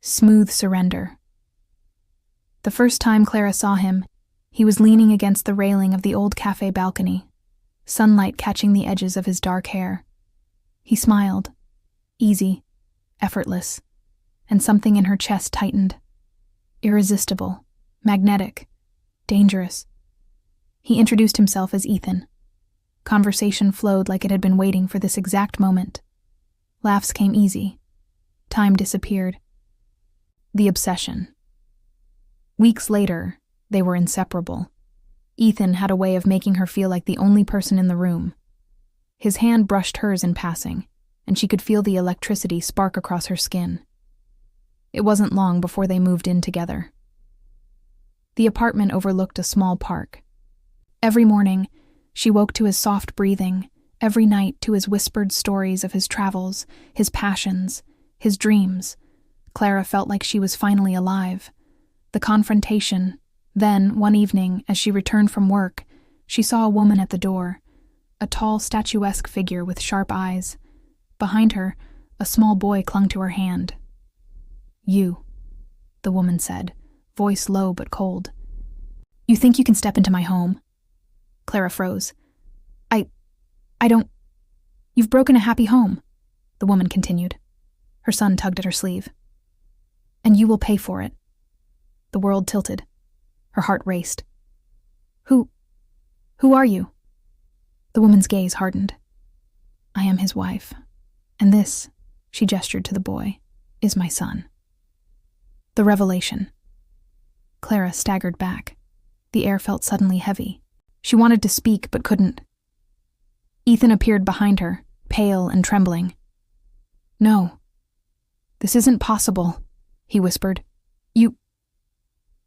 Smooth surrender. The first time Clara saw him, he was leaning against the railing of the old cafe balcony, sunlight catching the edges of his dark hair. He smiled, easy, effortless, and something in her chest tightened. Irresistible, magnetic, dangerous. He introduced himself as Ethan. Conversation flowed like it had been waiting for this exact moment. Laughs came easy. Time disappeared. The obsession. Weeks later, they were inseparable. Ethan had a way of making her feel like the only person in the room. His hand brushed hers in passing, and she could feel the electricity spark across her skin. It wasn't long before they moved in together. The apartment overlooked a small park. Every morning, she woke to his soft breathing, every night to his whispered stories of his travels, his passions, his dreams. Clara felt like she was finally alive. The confrontation. Then, one evening, as she returned from work, she saw a woman at the door, a tall, statuesque figure with sharp eyes. Behind her, a small boy clung to her hand. "You," the woman said, voice low but cold. "You think you can step into my home?" Clara froze. I don't... You've broken a happy home," the woman continued. Her son tugged at her sleeve. "And you will pay for it." The world tilted. Her heart raced. Who are you?" The woman's gaze hardened. "I am his wife. And this," she gestured to the boy, "is my son." The revelation. Clara staggered back. The air felt suddenly heavy. She wanted to speak, but couldn't. Ethan appeared behind her, pale and trembling. "No. This isn't possible," he whispered.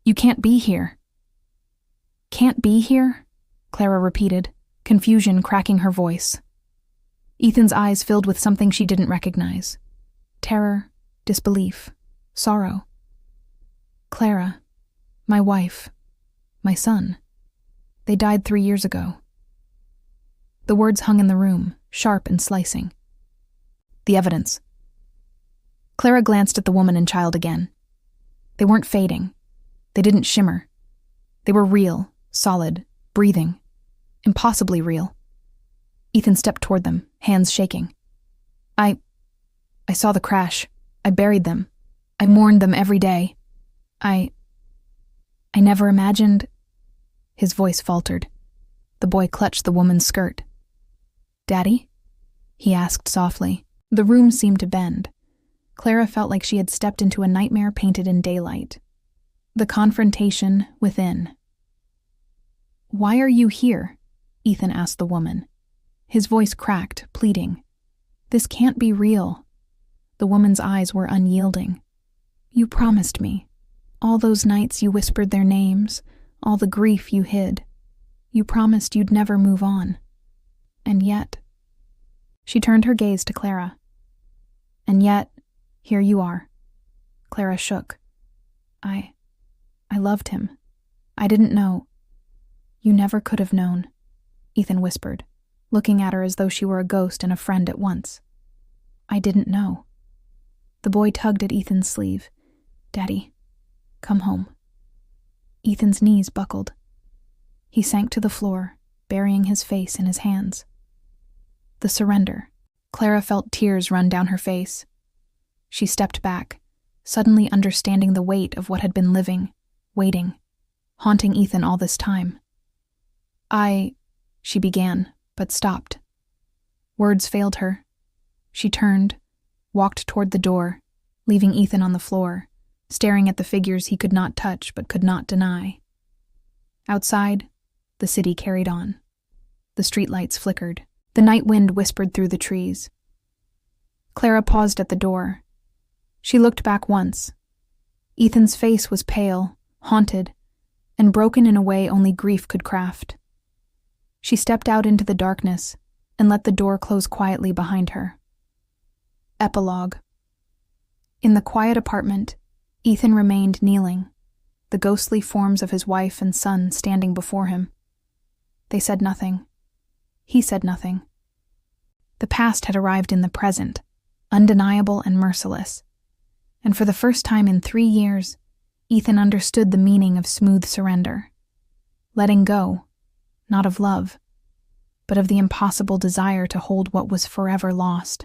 You can't be here." "Can't be here?" Clara repeated, confusion cracking her voice. Ethan's eyes filled with something she didn't recognize. Terror, disbelief, sorrow. "Clara, my wife, my son. They died 3 years ago." The words hung in the room, sharp and slicing. "The evidence." Clara glanced at the woman and child again. They weren't fading. They didn't shimmer. They were real, solid, breathing. Impossibly real. Ethan stepped toward them, hands shaking. I saw the crash. I buried them. I mourned them every day. I never imagined..." His voice faltered. The boy clutched the woman's skirt. "Daddy?" he asked softly. The room seemed to bend. Clara felt like she had stepped into a nightmare painted in daylight. The confrontation within. "Why are you here?" Ethan asked the woman. His voice cracked, pleading. "This can't be real." The woman's eyes were unyielding. "You promised me. All those nights you whispered their names, all the grief you hid. You promised you'd never move on. And yet..." She turned her gaze to Clara. "And yet, here you are." Clara shook. I loved him. I didn't know." "You never could have known," Ethan whispered, looking at her as though she were a ghost and a friend at once. "I didn't know." The boy tugged at Ethan's sleeve. "Daddy, come home." Ethan's knees buckled. He sank to the floor, burying his face in his hands. The surrender. Clara felt tears run down her face. She stepped back, suddenly understanding the weight of what had been living, waiting, haunting Ethan all this time. She began, but stopped. Words failed her. She turned, walked toward the door, leaving Ethan on the floor, staring at the figures he could not touch but could not deny. Outside, the city carried on. The streetlights flickered. The night wind whispered through the trees. Clara paused at the door. She looked back once. Ethan's face was pale, haunted, and broken in a way only grief could craft. She stepped out into the darkness and let the door close quietly behind her. Epilogue. In the quiet apartment, Ethan remained kneeling, the ghostly forms of his wife and son standing before him. They said nothing. He said nothing. The past had arrived in the present, undeniable and merciless, And for the first time in 3 years, Ethan understood the meaning of smooth surrender. Letting go, not of love, but of the impossible desire to hold what was forever lost.